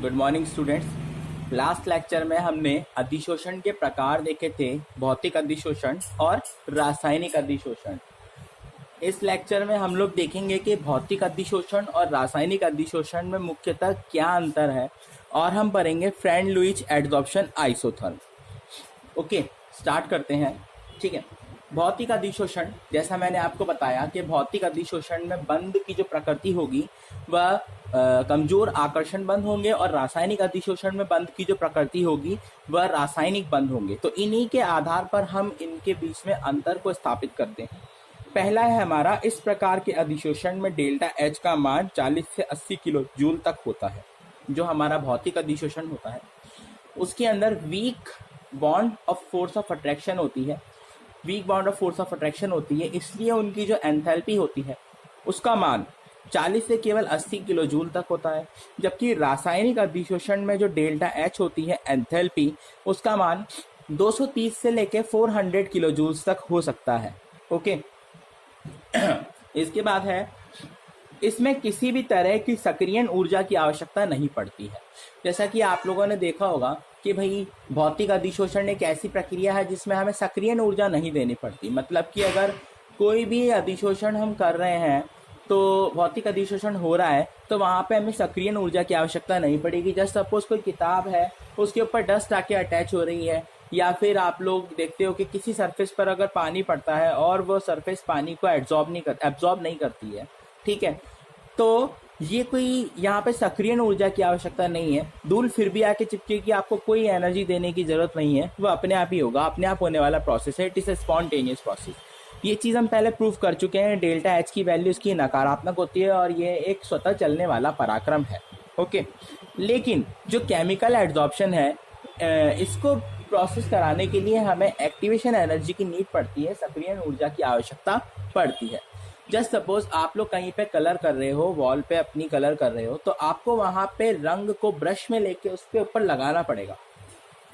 Good morning students. Last lecture में हमने अधिशोषण के प्रकार देखे थे, भौतिक अधिशोषण और रासायनिक अधिशोषण। इस लेक्चर में हम लोग देखेंगे कि भौतिक अधिशोषण और रासायनिक अधिशोषण में मुख्यतः क्या अंतर है और हम पढ़ेंगे फ्रेंड-लुईच एडसॉर्प्शन आइसोथर्म। ओके, स्टार्ट करते हैं। ठीक है, भौतिक अधिशोषण, जैसा मैंने आपको बताया कि भौतिक अधिशोषण में बंध की जो प्रकृति होगी वह कमजोर आकर्षण बंध होंगे और रासायनिक अधिशोषण में बंध की जो प्रकृति होगी वह रासायनिक बंध होंगे। तो इन्हीं के आधार पर हम इनके बीच में अंतर को स्थापित करते हैं। पहला है हमारा, इस प्रकार के अधिशोषण में डेल्टा एच का मान 40 से 80 किलो जूल तक होता है। जो हमारा भौतिक अधिशोषण होता है उसके अंदर weak bond of force of attraction होती है, weak bond of force of attraction होती है, इसलिए उनकी जो एंथैल्पी होती है उसका मान 40 से केवल 80 किलो जूल तक होता है। जबकि रासायनिक अधिशोषण में जो डेल्टा एच होती है एंथैल्पी, उसका मान 230 से लेके 400 किलो जूल तक हो सकता है। ओके इसके बाद है, इसमें किसी भी तरह की सक्रियण ऊर्जा की आवश्यकता नहीं पड़ती है। जैसा कि आप लोगों ने देखा होगा कि भाई भौतिक अधिशोषण एक ऐसी प्रक्रिया है जिसमें हमें सक्रियण ऊर्जा नहीं देनी पड़ती। मतलब कि अगर कोई भी अधिशोषण हम कर रहे हैं, तो भौतिक अधिशोषण हो रहा है, तो वहाँ पे हमें सक्रियण ऊर्जा की आवश्यकता नहीं पड़ेगी। जस्ट सपोज कोई किताब है, उसके ऊपर डस्ट आके अटैच हो रही है, या फिर आप लोग देखते हो कि किसी सरफेस पर अगर पानी पड़ता है और वो सरफेस पानी को एब्जॉर्ब नहीं करती है, ठीक है, तो ये कोई यहाँ पे सक्रियण ऊर्जा की आवश्यकता नहीं है। धूल फिर भी आके चिपकेगी, आपको कोई एनर्जी देने की जरूरत नहीं है, वो अपने आप ही होगा, अपने आप होने वाला प्रोसेस है। It is a spontaneous process. ये चीज़ हम पहले प्रूव कर चुके हैं। डेल्टा एच की वैल्यू इसकी नकारात्मक होती है और ये एक स्वतः चलने वाला पराक्रम है। ओके, लेकिन जो केमिकल एडसॉर्प्शन है, इसको प्रोसेस कराने के लिए हमें एक्टिवेशन एनर्जी की नीड पड़ती है, सक्रियण ऊर्जा की आवश्यकता पड़ती है। जस्ट सपोज आप लोग कहीं पे कलर कर रहे हो, वॉल पे अपनी कलर कर रहे हो, तो आपको वहां पे रंग को ब्रश में लेके उसके ऊपर लगाना पड़ेगा।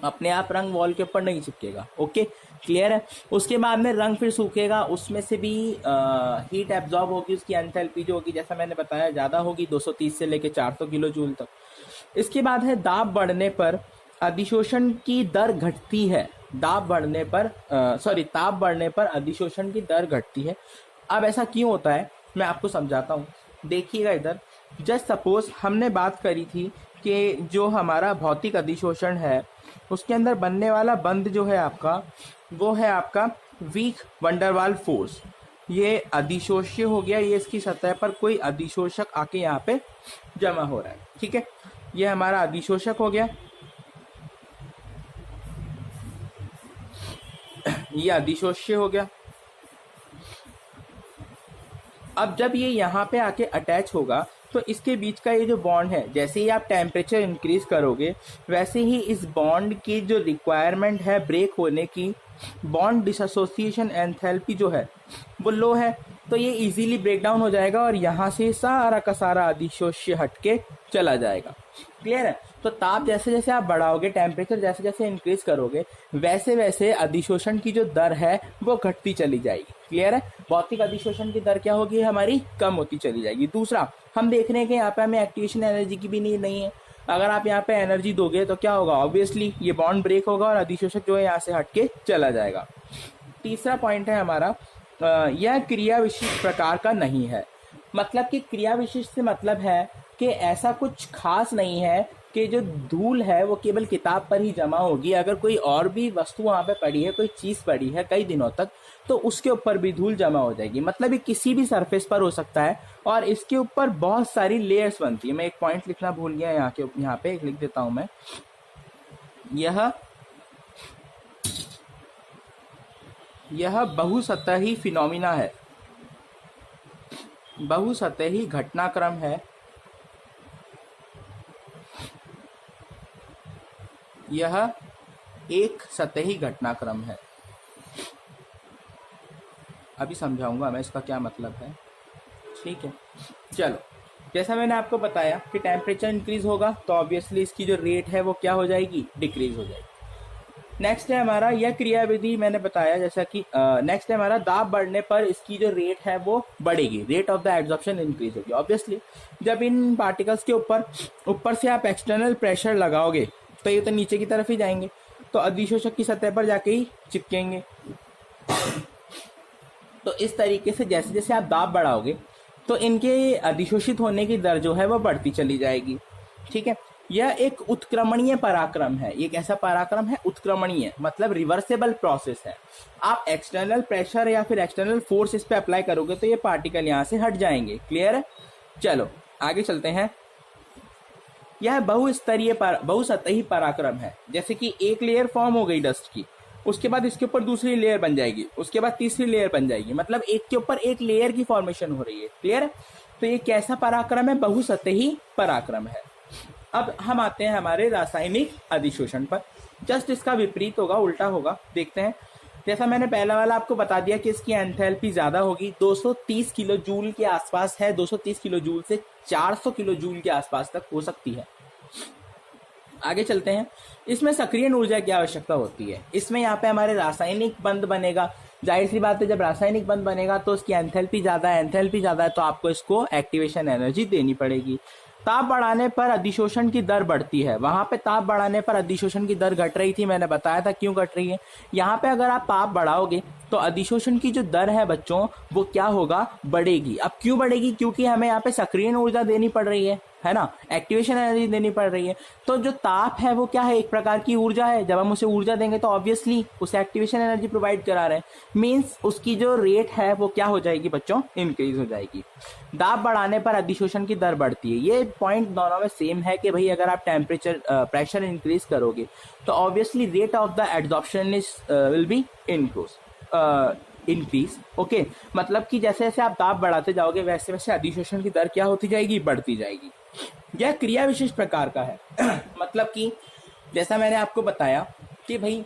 अपने आप रंग वॉल के ऊपर नहीं चिपकेगा। ओके, क्लियर है। उसके बाद में रंग फिर सूखेगा, उसमें से भी हीट एब्जॉर्ब होगी, उसकी एंथैल्पी जो होगी, जैसा मैंने बताया, ज़्यादा होगी, 230 से लेके 400 किलो जूल तक। इसके बाद है, दाब बढ़ने पर अधिशोषण की दर घटती है। ताप बढ़ने पर अधिशोषण की दर घटती है। अब ऐसा क्यों होता है मैं आपको समझाता हूँ, देखिएगा इधर। जस्ट सपोज हमने बात करी थी कि जो हमारा भौतिक अधिशोषण है उसके अंदर बनने वाला बंध जो है आपका, वो है आपका वीक वंडरवाल फोर्स। ये अधिशोष्य हो गया, ये इसकी सतह पर कोई अधिशोषक आके यहाँ पे जमा हो रहा है। ठीक है, ये हमारा अधिशोषक हो गया, ये अधिशोष्य हो गया। अब जब ये यहाँ पे आके अटैच होगा तो इसके बीच का ये जो बॉन्ड है, जैसे ही आप टेम्परेचर इंक्रीज करोगे वैसे ही इस बॉन्ड की जो रिक्वायरमेंट है ब्रेक होने की, बॉन्ड डिसोसिएशन एंथैल्पी जो है वो लो है, तो ये इजीली ब्रेक डाउन हो जाएगा और यहाँ से सारा का सारा अधिशोष्य हटके चला जाएगा। क्लियर है। तो ताप जैसे जैसे आप बढ़ाओगे, टेम्परेचर जैसे जैसे इंक्रीज करोगे, वैसे वैसे अधिशोषण की जो दर है वो घटती चली जाएगी। क्लियर है। भौतिक अधिशोषण की दर क्या होगी, हमारी कम होती चली जाएगी। दूसरा, हम देख रहे हैं कि यहाँ पे हमें एक्टिवेशन एनर्जी की भी नीड नहीं है। अगर आप यहाँ पे एनर्जी दोगे तो क्या होगा, ऑब्वियसली ये बॉन्ड ब्रेक होगा और अधिशोषक जो है यहाँ से हटके चला जाएगा। तीसरा पॉइंट है हमारा, यह क्रिया विशिष्ट प्रकार का नहीं है। मतलब कि क्रिया विशिष्ट से मतलब है कि ऐसा कुछ खास नहीं है कि जो धूल है वो केवल किताब पर ही जमा होगी। अगर कोई और भी वस्तु वहाँ पे पड़ी है, कोई चीज़ पड़ी है कई दिनों तक, तो उसके ऊपर भी धूल जमा हो जाएगी। मतलब ये किसी भी सरफेस पर हो सकता है और इसके ऊपर बहुत सारी लेयर्स बनती है। मैं एक पॉइंट लिखना भूल गया, यहाँ पे एक लिख देता हूँ मैं। यह बहुसतही फिनोमिना है, बहुसतही घटनाक्रम है। यह एक सतही घटनाक्रम है। अभी समझाऊंगा मैं इसका क्या मतलब है। ठीक है, चलो, जैसा मैंने आपको बताया कि टेम्परेचर इंक्रीज होगा तो ऑब्वियसली इसकी जो रेट है वो क्या हो जाएगी, डिक्रीज हो जाएगी। नेक्स्ट है हमारा यह क्रियाविधि मैंने बताया जैसा कि नेक्स्ट है हमारा दाब बढ़ने पर इसकी जो रेट है वो बढ़ेगी, rate of the absorption increase होगी। ऑब्वियसली जब इन पार्टिकल्स के ऊपर ऊपर से आप एक्सटर्नल प्रेशर लगाओगे तो ये तो नीचे की तरफ ही जाएंगे, तो अधिशोषक की सतह पर जाके ही चिपकेंगे। तो इस तरीके से जैसे जैसे आप दाब बढ़ाओगे तो इनके अधिशोषित होने की दर जो है वो बढ़ती चली जाएगी। ठीक है, यह एक उत्क्रमणीय पराक्रम है। ये कैसा पराक्रम है? उत्क्रमणीय, मतलब रिवर्सेबल प्रोसेस है। आप एक्सटर्नल प्रेशर या फिर एक्सटर्नल फोर्स इस पे अप्लाई करोगे तो ये पार्टिकल यहाँ से हट जाएंगे। क्लियर है? चलो आगे चलते हैं। यह बहुसतही पराक्रम है। जैसे कि एक लेयर फॉर्म हो गई डस्ट की, उसके बाद इसके ऊपर दूसरी लेयर बन जाएगी, उसके बाद तीसरी लेयर बन जाएगी, मतलब एक के ऊपर एक लेयर की फॉर्मेशन हो रही है। क्लियर है? तो ये कैसा पराक्रम है? बहुसतही पराक्रम है। अब हम आते हैं हमारे रासायनिक अधिशोषण पर। जस्ट इसका विपरीत होगा, उल्टा होगा। देखते हैं। जैसा मैंने पहला वाला आपको बता दिया कि इसकी एंथैल्पी ज्यादा होगी, 230 किलो जूल के आसपास है। 230 किलो जूल से 400 किलो जूल के आसपास तक हो सकती है। आगे चलते हैं। इसमें सक्रियण ऊर्जा की आवश्यकता होती है। इसमें यहाँ पे हमारे रासायनिक बंध बनेगा। जाहिर सी बात है, जब रासायनिक बंध बनेगा तो उसकी एंथैल्पी ज्यादा है। एंथैल्पी ज्यादा है तो आपको इसको एक्टिवेशन एनर्जी देनी पड़ेगी। ताप बढ़ाने पर अधिशोषण की दर बढ़ती है। वहां पे ताप बढ़ाने पर अधिशोषण की दर घट रही थी, मैंने बताया था क्यों घट रही है। यहाँ पे अगर आप ताप बढ़ाओगे तो अधिशोषण की जो दर है बच्चों वो क्या होगा? बढ़ेगी। अब क्यों बढ़ेगी? क्योंकि हमें यहाँ पे सक्रियण ऊर्जा देनी पड़ रही है ना, एक्टिवेशन एनर्जी देनी पड़ रही है। तो जो ताप है वो क्या है? एक प्रकार की ऊर्जा है। जब हम उसे ऊर्जा देंगे तो ऑब्वियसली उसे एक्टिवेशन एनर्जी प्रोवाइड करा रहे हैं। मीन्स उसकी जो रेट है वो क्या हो जाएगी बच्चों? इंक्रीज हो जाएगी। दाब बढ़ाने पर अधिशोषण की दर बढ़ती है। ये पॉइंट दोनों में सेम है कि भाई अगर आप टेम्परेचर प्रेशर इंक्रीज करोगे तो obviously rate of the absorption will be increase. Okay, मतलब कि जैसे जैसे आप दाब बढ़ाते जाओगे वैसे वैसे अधिशोषण की दर क्या होती जाएगी? बढ़ती जाएगी। यह क्रिया विशिष्ट प्रकार का है। मतलब कि जैसा मैंने आपको बताया कि भाई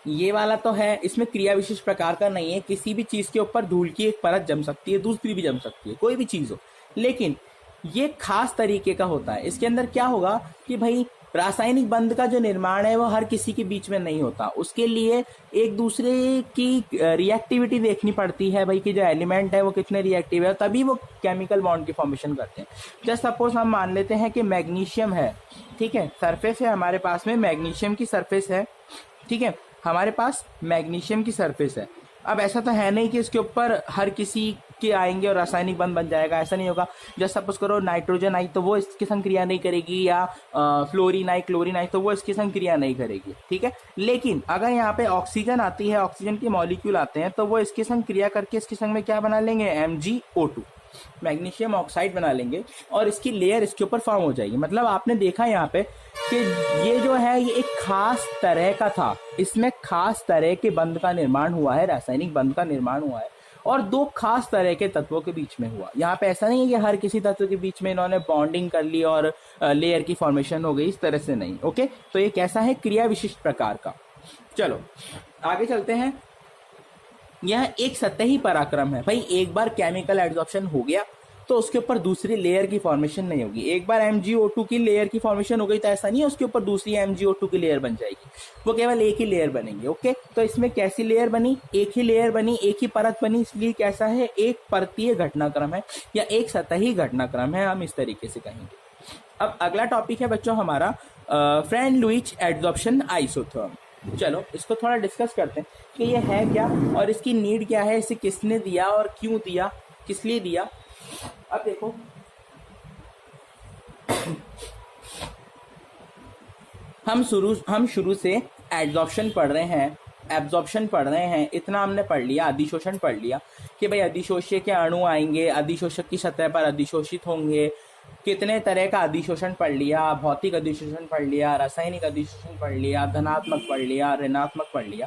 ये वाला तो है, इसमें क्रिया विशिष्ट प्रकार का नहीं है। किसी भी चीज के ऊपर धूल की एक परत जम सकती है, दूसरी भी जम सकती है, कोई भी चीज हो, लेकिन ये खास तरीके का होता है। इसके अंदर क्या होगा कि भाई रासायनिक बंध का जो निर्माण है वो हर किसी के बीच में नहीं होता। उसके लिए एक दूसरे की रिएक्टिविटी देखनी पड़ती है भाई, कि जो एलिमेंट है वो कितने रिएक्टिव है, तभी वो केमिकल बॉन्ड की फॉर्मेशन करते हैं। जस्ट सपोज हम मान लेते हैं कि मैग्नीशियम है, ठीक है, सरफेस है हमारे पास में, मैग्नीशियम की सरफेस है, ठीक है, हमारे पास मैग्नीशियम की सरफेस है। अब ऐसा तो है नहीं कि इसके ऊपर हर किसी के आएंगे और रासायनिक बंध बन जाएगा, ऐसा नहीं होगा। जैसे सपोज करो नाइट्रोजन आई तो वो इसके संग क्रिया नहीं करेगी, या फ्लोरीन आई, क्लोरीन आई तो वो इसके संग क्रिया नहीं करेगी, ठीक है। लेकिन अगर यहाँ पे ऑक्सीजन आती है, ऑक्सीजन के मॉलिक्यूल आते हैं तो वो इसके संग क्रिया करके इसके संग में क्या बना लेंगे? MgO2, मैग्नीशियम ऑक्साइड बना लेंगे और इसकी लेयर इसके ऊपर फॉर्म हो जाएगी। मतलब आपने देखा यहाँ पे कि ये जो है ये एक खास तरह का था, इसमें खास तरह के बंध का निर्माण हुआ है, रासायनिक बंध का निर्माण हुआ है, और दो खास तरह के तत्वों के बीच में हुआ। यहाँ पे ऐसा नहीं है कि हर किसी तत्व के बीच में इन्होंने बॉन्डिंग कर ली और लेयर की फॉर्मेशन हो गई, इस तरह से नहीं। ओके, तो ये कैसा है? क्रिया विशिष्ट प्रकार का। चलो आगे चलते हैं। यह एक सतही पराक्रम है। भाई एक बार केमिकल एब्जॉर्प्शन हो गया तो उसके ऊपर दूसरी लेयर की फॉर्मेशन नहीं होगी। एक बार MgO2 की लेयर की फॉर्मेशन हो गई तो ऐसा नहीं है उसके ऊपर दूसरी MgO2 की लेयर बन जाएगी, वो केवल एक ही लेयर बनेगी। ओके, तो इसमें कैसी लेयर बनी? एक ही लेयर बनी, एक ही परत बनी, इसलिए कैसा है? एक परतीय घटनाक्रम है या एक सतही घटनाक्रम है, हम इस तरीके से कहेंगे। अब अगला टॉपिक है बच्चों हमारा फ्रेंड लुइच एड्सॉर्प्शन आइसोथर्म। चलो इसको थोड़ा डिस्कस करते हैं कि ये है क्या और इसकी नीड क्या है, इसे किसने दिया और क्यों दिया, किस लिए दिया। अब देखो हम शुरू से एड्सॉर्प्शन पढ़ रहे हैं, एब्जॉर्प्शन पढ़ रहे हैं, इतना हमने पढ़ लिया। अधिशोषण पढ़ लिया कि भाई अधिशोष्य के अणु आएंगे, अधिशोषक की सतह पर अधिशोषित होंगे, कितने तरह का अधिशोषण पढ़ लिया, भौतिक अधिशोषण पढ़ लिया, रासायनिक अधिशोषण पढ़ लिया, धनात्मक पढ़ लिया, ऋणात्मक पढ़ लिया।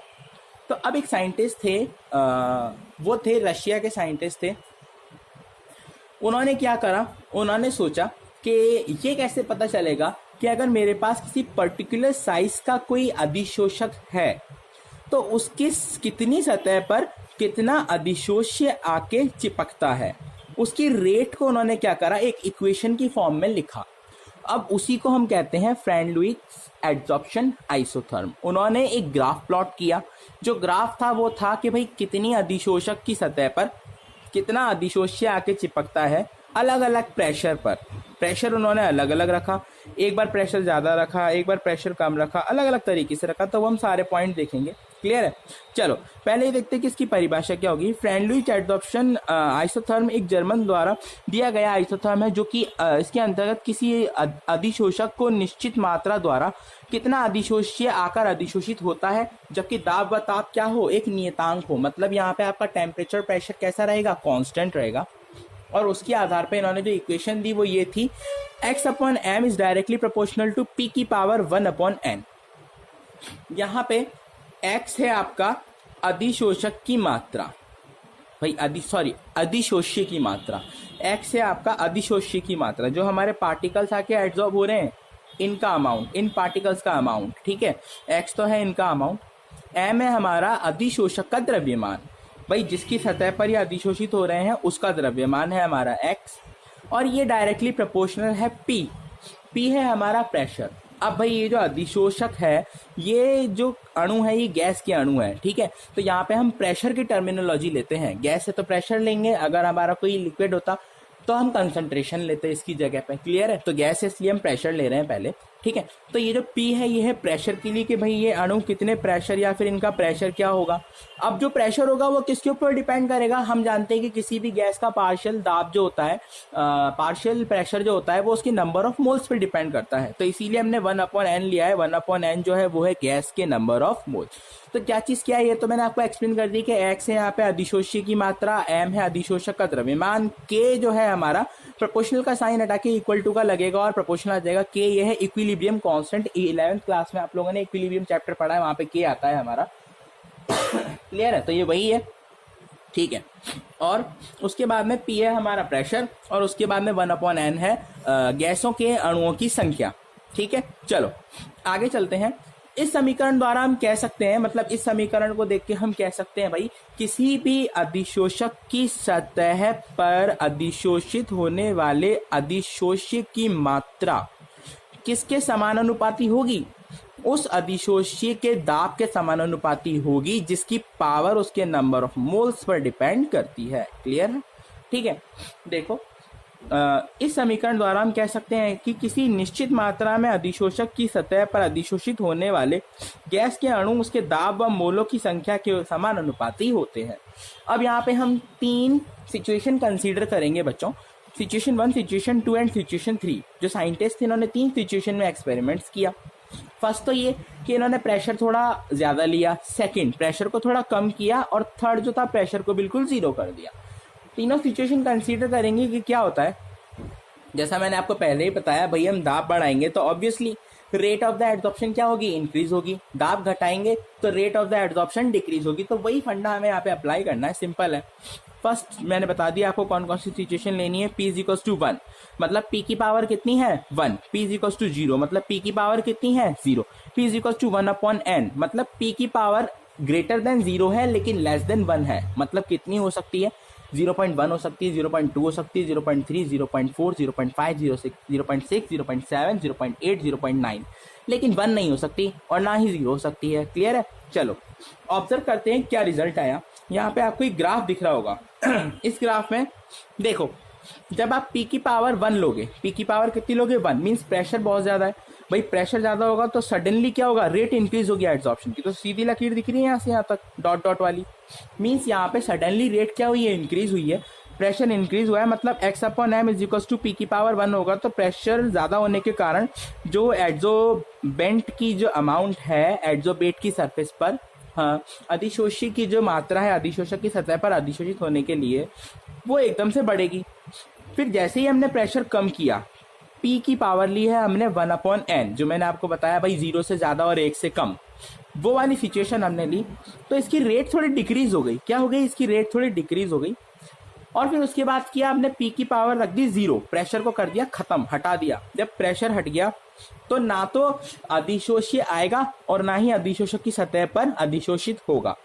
तो अब एक साइंटिस्ट थे, वो थे रशिया के साइंटिस्ट थे। उन्होंने क्या करा? उन्होंने सोचा कि ये कैसे पता चलेगा कि अगर मेरे पास किसी पर्टिकुलर साइज का कोई अधिशोषक है तो उसकी कितनी सतह पर कितना अधिशोष्य आके चिपकता है। उसकी रेट को उन्होंने क्या करा? एक इक्वेशन की फॉर्म में लिखा अब उसी को हम कहते हैं फ्रेंडलुइस एडजॉर्प्शन आइसोथर्म। उन्होंने एक ग्राफ प्लॉट किया, जो ग्राफ था वो था कि भाई कितनी अधिशोषक की सतह पर कितना अधिशोष्य आके चिपकता है अलग अलग प्रेशर पर। प्रेशर उन्होंने अलग अलग रखा, एक बार प्रेशर ज़्यादा रखा, एक बार प्रेशर कम रखा, अलग अलग तरीके से रखा। तो वो हम सारे पॉइंट देखेंगे। क्लियर है? चलो पहले ही देखते हैं कि इसकी परिभाषा क्या होगी। फ्रेंडलुइस एडजॉर्प्शन आइसोथर्म एक जर्मन द्वारा दिया गया आइसोथर्म है, जो कि इसके अंतर्गत किसी अधिशोषक को निश्चित मात्रा द्वारा कितना अधिशोष्य आकर अधिशोषित होता है, जबकि दाब व ताप क्या हो, एक नियतांक हो। मतलब यहाँ पे आपका टेम्परेचर प्रेशर कैसा रहेगा, कांस्टेंट रहेगा। और उसके आधार पे इन्होंने जो इक्वेशन दी वो ये थी, x upon M is directly proportional to p की पावर 1 अपॉन n। यहाँ पे x है आपका अधिशोषक की मात्रा, भाई अधिशोष्य की मात्रा। x है आपका अधिशोष्य की मात्रा, जो हमारे पार्टिकल्स आके एड्सॉर्ब हो रहे हैं इनका अमाउंट, इन पार्टिकल्स का अमाउंट। ठीक है, x तो है इनका अमाउंट, m है हमारा अधिशोषक का द्रव्यमान, भाई जिसकी सतह पर ये अधिशोषित हो रहे हैं उसका द्रव्यमान है हमारा x, और ये डायरेक्टली प्रोपोर्शनल है p है हमारा प्रेशर। अब भाई ये जो अधिशोषक है, ये जो अणु है ये गैस के अणु है। ठीक है, तो यहाँ पे हम प्रेशर की टर्मिनोलॉजी लेते हैं। गैस है तो प्रेशर लेंगे, अगर हमारा कोई लिक्विड होता तो हम कंसंट्रेशन लेते हैं इसकी जगह पे। क्लियर है? तो गैस है इसलिए हम प्रेशर ले रहे हैं पहले। ठीक है, तो ये जो P है ये है प्रेशर के लिए, कि भाई ये अणु कितने प्रेशर या फिर इनका प्रेशर क्या होगा। अब जो प्रेशर होगा वो किसके ऊपर डिपेंड करेगा। हम जानते हैं कि किसी भी गैस का पार्शियल दाब जो होता है, पार्शियल प्रेशर जो होता है वो उसकी number of moles per depend करता है। तो इसीलिए हमने 1 अपॉन n लिया है। 1 अपॉन n जो है वो है गैस के नंबर ऑफ मोल्स। तो क्या चीज क्या है, ये तो मैंने आपको एक्सप्लेन कर दी कि x है यहाँ पे अधिशोष्य की मात्रा, m है अधिशोषक का द्रव्यमान, k जो है हमारा प्रोपोर्शनल का साइन हटा के इक्वल टू का लगेगा और प्रोपोर्शनल आ जाएगा। k ये है इक्विलिब्रियम कांस्टेंट। 11th क्लास में आप लोगों ने इक्विलिब्रियम चैप्टर पढ़ा है, वहां पे k आता है हमारा। क्लियर है? तो ये वही है। ठीक है, और उसके बाद में P है हमारा प्रेशर, और उसके बाद में 1 अपॉन n है गैसों के अणुओं की संख्या। ठीक है, चलो आगे चलते हैं। इस समीकरण द्वारा हम कह सकते हैं, मतलब इस समीकरण को देख के हम कह सकते हैं भाई, किसी भी अधिशोषक की सतह पर अधिशोषित होने वाले अधिशोष्य की मात्रा किसके समानुपाती होगी, उस अधिशोष्य के दाब के समानुपाती होगी, जिसकी पावर उसके number of moles per depend करती है। क्लियर है? ठीक है, देखो इस समीकरण द्वारा हम कह सकते हैं कि किसी निश्चित मात्रा में अधिशोषक की सतह पर अधिशोषित होने वाले गैस के अणु उसके दाब व मोलों की संख्या के समानुपाती होते हैं। अब यहाँ पे हम 3 सिचुएशन कंसीडर करेंगे बच्चों, सिचुएशन 1, सिचुएशन 2 एंड सिचुएशन 3। जो साइंटिस्ट थे इन्होंने 3 सिचुएशन में एक्सपेरिमेंट्स किया। फर्स्ट तो ये कि इन्होंने प्रेशर थोड़ा ज्यादा लिया, सेकंड प्रेशर को थोड़ा कम किया, और थर्ड जो था प्रेशर को बिल्कुल 0 कर दिया। तीनों सिचुएशन कंसीडर करेंगे कि क्या होता है। जैसा मैंने आपको पहले ही बताया, भाई हम दाब बढ़ाएंगे तो obviously rate of the adsorption क्या होगी, इंक्रीज होगी। दाब घटाएंगे तो rate of the adsorption decrease होगी। तो वही फंडा हमें यहाँ पे अप्लाई करना है, सिंपल है। फर्स्ट मैंने बता दिया आपको कौन कौन सी सिचुएशन लेनी है। P इज टू 1 मतलब P की पावर कितनी है 1, P इज टू 0 मतलब P की पावर कितनी है 0, P is to 1 upon n मतलब P की पावर ग्रेटर देन 0 है लेकिन लेस देन 1 है। मतलब कितनी हो सकती है, 0.1 हो सकती है, 0.2 हो सकती है, 0.3, 0.4, 0.5, 0.6, 0.7, 0.8, 0.9, लेकिन 1 नहीं हो सकती और ना ही 0 हो सकती है। क्लियर है? चलो ऑब्जर्व करते हैं क्या रिजल्ट आया। यहाँ पे आपको एक ग्राफ दिख रहा होगा। इस ग्राफ में देखो, जब आप P की पावर 1 लोगे, P की पावर कितनी लोगे 1, मीन्स प्रेशर बहुत ज्यादा है। भाई प्रेशर ज्यादा होगा तो सडनली क्या होगा, रेट इंक्रीज होगी एड्सॉर्प्शन की। तो सीधी लकीर दिख रही है यहाँ से यहाँ तक डॉट डॉट वाली, मीन्स यहाँ पे सडनली रेट क्या हुई है, इंक्रीज हुई है, प्रेशर इंक्रीज हुआ है। मतलब x upon m is equal to P की पावर 1 होगा। तो प्रेशर ज्यादा होने के कारण जो एड्सोबेंट की जो अमाउंट है एड्सोबेट की सरफेस पर, हाँ, अधिशोषी की जो मात्रा है अधिशोषक की सतह पर अधिशोषित होने के लिए, वो एकदम से बढ़ेगी। फिर जैसे ही हमने प्रेशर कम किया, P की पावर ली है हमने 1 अपॉन n, जो मैंने आपको बताया भाई 0 से ज्यादा और 1 से कम, वो वाली सिचुएशन हमने ली, तो इसकी रेट थोड़ी डिक्रीज हो गई। क्या हो गई, इसकी रेट थोड़ी डिक्रीज हो गई। और फिर उसके बाद किया आपने P की पावर रख दी 0, प्रेशर को कर दिया खत्म, हटा दिया। जब प्रेशर हट गया तो ना तो अधिशोष्य आएगा और ना ही अधिशोषक की सतह पर अधिशोषित होगा।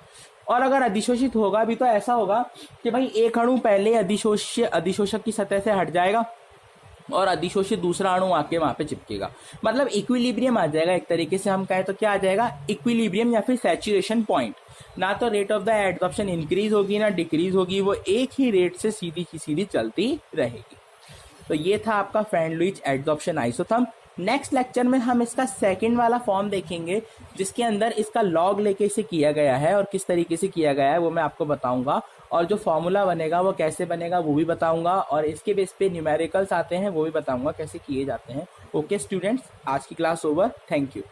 और अगर अधिशोषित होगा भी तो ऐसा होगा कि भाई एक अणु पहले अधिशोषक की सतह से हट जाएगा, और अधिशोषित दूसरा अणु आके वहां पे चिपकेगा, मतलब इक्विलिब्रियम आ जाएगा। एक तरीके से हम कहें तो क्या आ जाएगा, इक्विलिब्रियम या फिर सैचुरेशन पॉइंट। ना तो rate of the adsorption increase होगी ना डिक्रीज होगी, वो एक ही रेट से सीधी की सीधी चलती रहेगी। तो ये था आपका फैन लुईस एडजॉर्प्शन आइसोथर्म। नेक्स्ट लेक्चर में हम इसका सेकंड वाला फॉर्म देखेंगे, जिसके अंदर इसका लॉग लेके इसे किया गया है और किस तरीके से किया गया है वो मैं आपको बताऊंगा, और जो फॉर्मूला बनेगा वो कैसे बनेगा वो भी बताऊंगा, और इसके बेस पे न्यूमेरिकल्स आते हैं वो भी बताऊंगा कैसे किए जाते हैं। ओके स्टूडेंट्स, आज की क्लास ओवर, थैंक यू।